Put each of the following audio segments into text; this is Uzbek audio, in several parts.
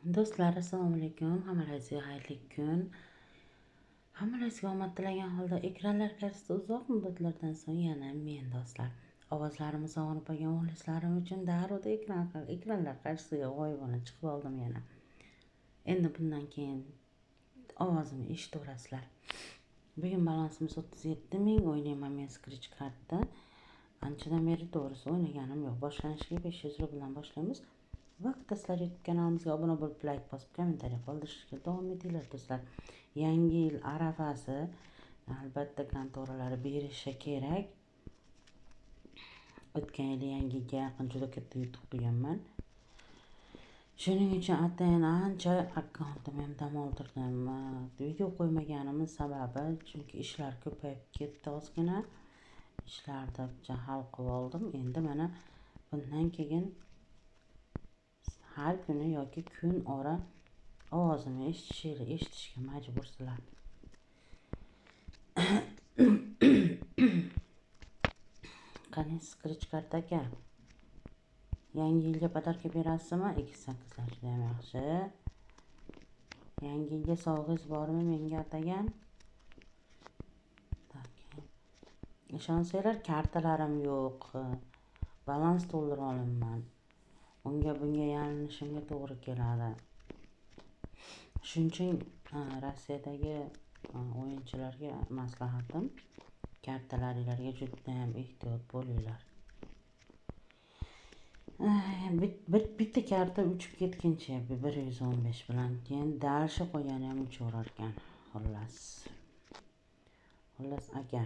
Do'stlar, assalomu alaykum. Hammalaringizga xayrli kun. Hammalaringizga omad tilagan holda ekranlar qarshisida uzoq muddatlardan so'ng yana men do'stlar. Ovozlarimni sog'inib qolgan muxlislarim uchun darrov ekranlar qarshisiga g'oyibona chiqib oldim yana. Endi bundan keyin ovozimni eshitaverasizlar. Bugun balansimiz 37 ming. O'ynayman men Scratch kartda. Anchadan beri to'g'risi o'ynaganim yo'q. Boshlanishiga 500 rubl bilan boshlaymiz. Vaqtdasizlar YouTube kanalimizga obuna bo'lib, like bosib, kommentariy qoldirishga davom etinglar do'stlar. Yangi yil arafasi albatta kontoralari berishi kerak. O'tgan yil yangiga yaqin juda katta yutuq qilganman. Shuning uchun atayin ancha akkauntim ham dam oldirdim. Video qo'ymaganimiz sababi chunki ishlar ko'payib ketdi ozgina. Ishlarni hal qilib oldim. Endi mana bundan keyin har kuni yoki kun ora ovozimni eshitishga majbursizlar. Qani Scratch kart aka, yangi yilga podarka berasizmi? 28lar juda ham yaxshi. Yangi yilga sovg'ingiz bormi menga atagan? Ishonsanglar, kartalarim yo'q. Balans to'ldira olaman. Unga bunga yalinishimga to'g'ri keladi. Shuning uchun Rossiyadagi o'yinchilarga maslahatim, kartalaringizga juda ham ehtiyot bo'linglar. Bitta karta uchib ketguncha 115 bilan keyin dalshi qo'ygani ham uchaverar ekan. Xullas aka,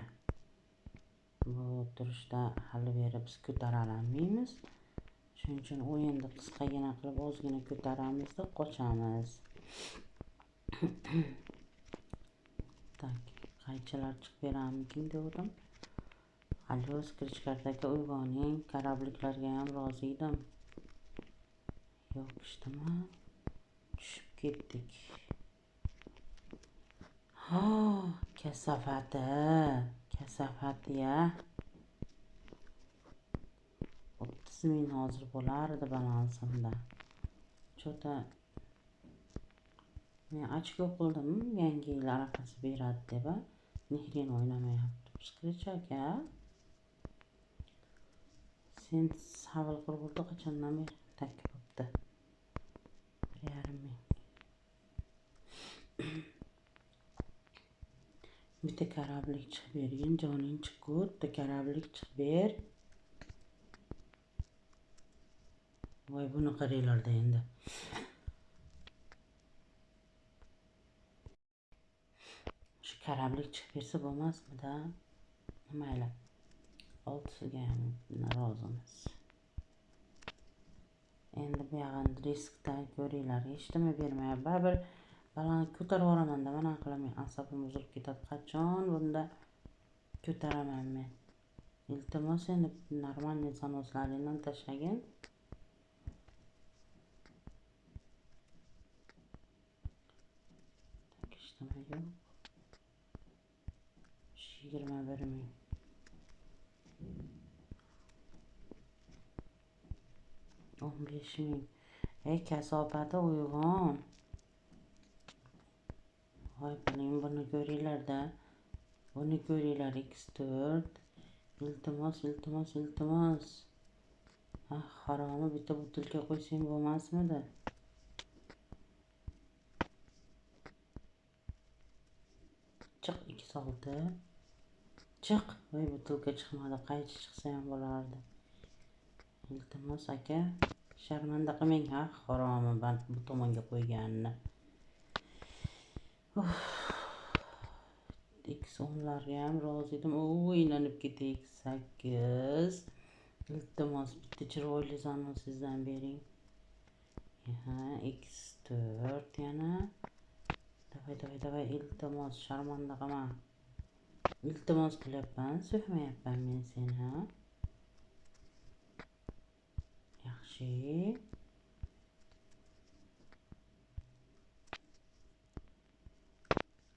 bu turishda hali beri biz ko'tarolmaymiz. Shuning uchun o'yinni qisqagina qilib ozgina ko'taramizda qochamiz. Tak, qaychilar chiqib berammikin dedim. Allo, Scratch kart aka, uyg'oning. Korabliklarga ham rozi edim. Yo'q ishdimi? Tushib ketdik. Ha, kasofati-ya. 30 ming hozir bo'lardi balansimda. Chota men ochko qildim, yangi yil arafasi beradi deb, nihrin o'ynamayapti. Scratch aka, sen savol qurg'urdi qachondan beri? Tak bo'pti. 1,5 ming. Bitta korablik chiqib bergin, joning chiqur, bitta korablik chiqib ber. Voy, buni qaranglarda endi. Shu korablik chiqib bersa bo'lmasmidi? Mayli. 6siga ham rozimiz. Endi bu yog'ini riskdan ko'ringlar. Hech nima bermayapti. Baribir baland ko'tarib yuboraman-da, mana qilaman. Asabim buzilib ketadi. Qachon bunda ko'taraman men. Iltimos, endi normalniy zaноslaringdan tashlagin. Tak, ishtimi yo'q. 21 ming. On 15 ming. Ey kasofati, uyg'on. Voy, biling, buni ko'ringlar-da. Buni ko'ringlar, X4. Iltimos. Haromi, bitta butilka qo'ysang bo'lmasmidi? Chiq, 26. Chiq. Voy, butilka chiqmadi. Qaychi chiqsa ham bo'lardi. Iltimos aka, sharmanda qilmang, haromi, bu tomonga qo'yganini. X10larga ham rozi edim. O'ylanib ketdi. X8. Iltimos, bitta chiroyli zanosingizdan bering. X4 yana. Davay, iltimos, sharmanda qilma. Iltimos qilyapman, so'kmayapman men seni, ha? Yaxshi.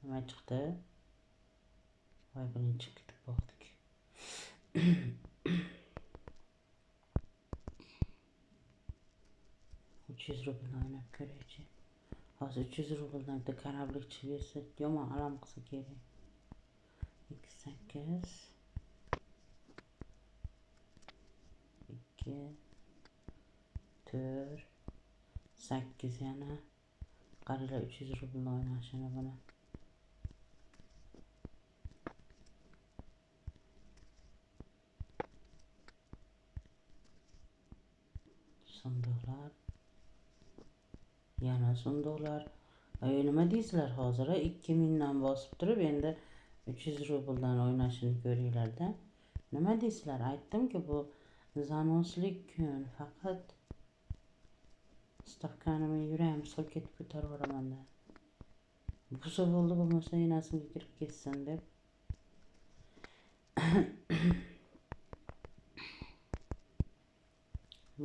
Nima chiqdi? Voy, birinchi ketib qoldik. 300 rublni o'ynab ko'raychi. Hozir 300 rubldan bitta korablikchi bersa, yomon alam qilsa kerak. 8 2 4 8 yana qarilar 300 rublni o'ynashini buni. Sunduqlar. Yana sunduqlar. Nima deysizlar hozir 2000 dan bosib turib endi 300 rubldan o'ynashini ko'ringlarda. Nima deysizlar? Aytdimki bu zanoslik kun. Faqat stavkani men yuragim siqib ketib ko'tarib yuboraman-da. Bo'lsa bo'ldi, bo'lmasa enasimga kirib ketsin deb.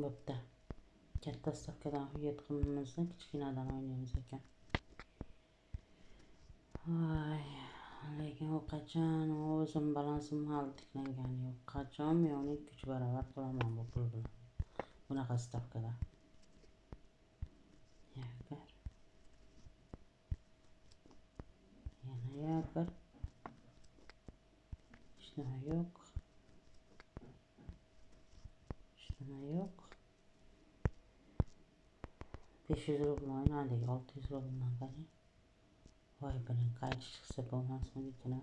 Bo'pti. Katta stavkadan hujjat qilmamizdan kichkinadan o'ynaymiz ekan. Voy, lekin u qachon o'zim balansim hali tiklangani yo'q. Qachon men uni 2 barobar qilaman bu pul bilan. Bunaqa stavkada. Yakar. Yana yakar. Hech nima yo'q. Hech nima yo'q. 500 rubl o'ynadik, 600 rubldan qarang. Voy bilan qaychi chiqsa bo'lmasmidikina.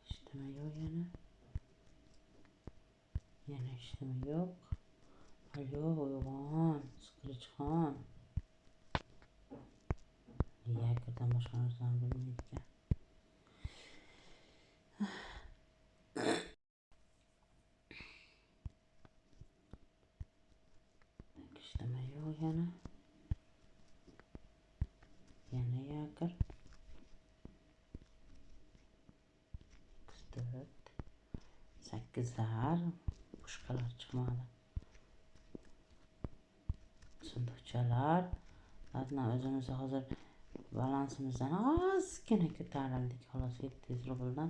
Hech nima yo'q yana. Yana hech nima yo'q. Alo, uyg'on, Siqirichxon. Yakirdan boshqa narsani bilmaydi ekan. Hech nima yo'q yana. Yana yakir. 4 8lar boshqalar chiqmadi. Sunduqchalar. Adna o'zimiz hozir balansimizdan ozgina ko'tarildik. Xolos 700 rubldan.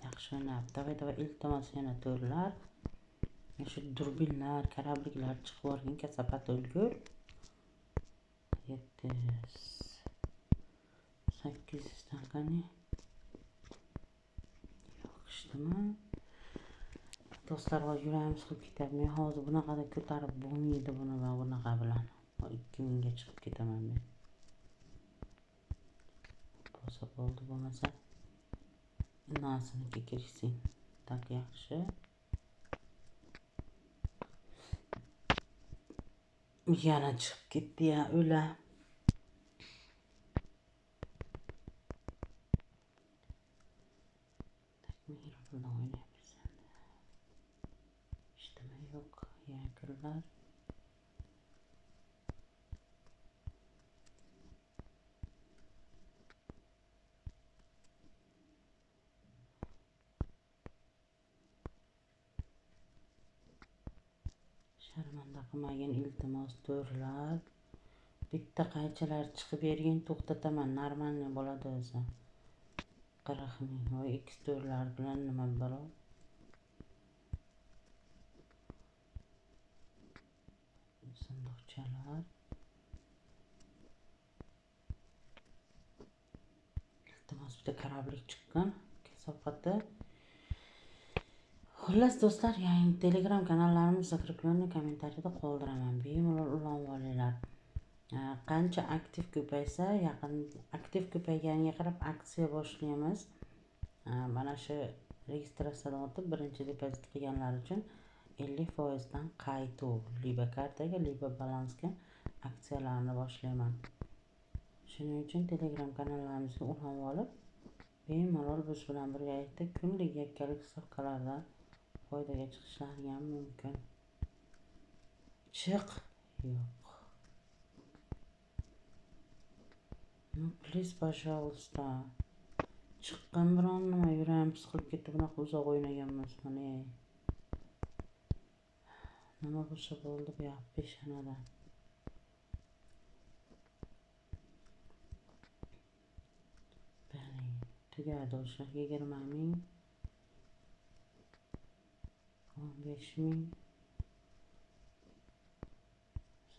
Yaxshi o'ynab. Davay iltimos yana to'rlar. Shu durbinlar, korabliklar chiqib o'rgin kasapat o'lgur. 700 800 dan qani. Yo'qishdimi? Do'stlar, yuragim siqib ketadi. Men hozir bunaqada ko'tarib bo'lmaydi buni va bunaqa bilan. 2000 ga chiqib ketaman men. Bo'lsa bo'ldi, bo'lmasa inasiniki kirishsin. Tak yaxshi. Yana chiqib ketdi ya o'la. Takmir bilan o'ynaymiz endi. Hech nima yo'q. Yakirlar. Sharmanda qilmagin, iltimos to'rlar. Bitta qaychilar chiqib bergin, to'xtataman. Normalniy bo'ladi o'zi. 40 ming. Voy, X to'rlar bilan nima balo? Sunduqchalar. Iltimos bitta korablik chiqqan. Kasofati. Xullas do'stlar, yangi Telegram kanallarimiz zakreplonni kommentariyada qoldiraman. Bemalol ulanib olinglar. Qancha aktiv ko'paysa, yaqin aktiv ko'payganiga qarab aksiya boshlaymiz. Mana shu registratsiyadan o'tib birinchi depozit qilganlar uchun 50% dan qaytuv liba kartaga, liba balansga aksiyalarni boshlayman. Shuning uchun Telegram kanallarimizga ulanib olib, bemalol biz bilan birgalikda kunlik yakkalik stavkalarda foydaga chiqishlari ham mumkin. Chiq. Yo'q. Ну, please, пожалуйста. Chiqqan biron nima yuragim siqilib ketdi. Bunaqa uzoq o'ynaganmiz mana. Nima bo'lsa bo'ldi bu yoq peshonadan. Bani, tugadi o'sha 20 ming. 5000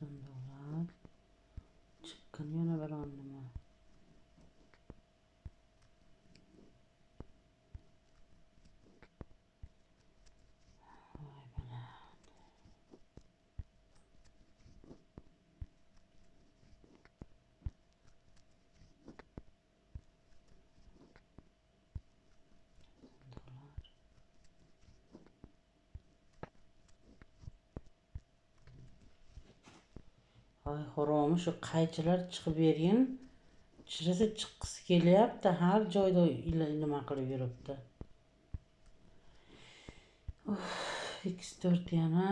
$10 chiqqan yana biron nima. Voy bala. Ay xoromi shu qaychilar chiqib bergin. Chirisi chiqqisi kelyapti. Har joyda nima qilib yuribdi. X4 yana.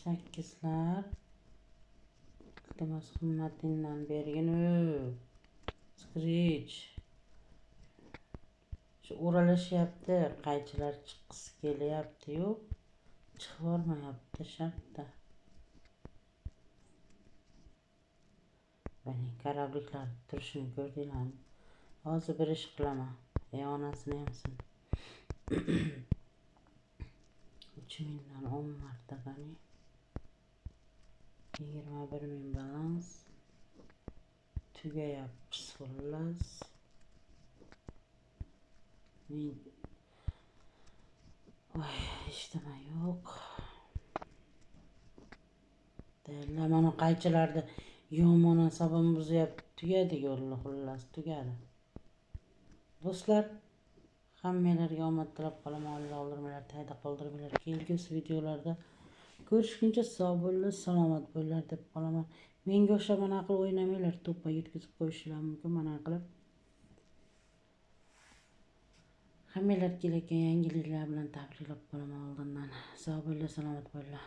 Sakkizlar. Iltimos himmatingdan bergin. Screech. Shu o'ralashyapti. Qaychilar chiqqisi kelyapti-yu, chiqib olmayapti shartta. Bani karabliklar turishini ko'rdinglarmi? Hozir bir ish qilaman. Onasini hamsin. 3000 dan 10 marta bani. 21000 balans. Tugayapti xullas. Voy, ishtama yo'q. Deyla mana qaychilarda yomon asabim buzyapti. Tugadi yo'lni xullas, tugadi. Do'stlar, hammalarga omad tilab qolaman. Alloh o'ldirmalar, tayda qoldirmalar. Kelgusi videolarda ko'rishguncha sog' bo'linglar, salomat bo'linglar deb qolaman. Menga o'xshab mana qilib o'ynamanglar, to'ppa yetkazib qo'yishlar mumkin mana qilib. Hammalar kelayotgan yangiliklar bilan tabriklab qolaman oldindan. Sog' bo'linglar, salomat bo'linglar.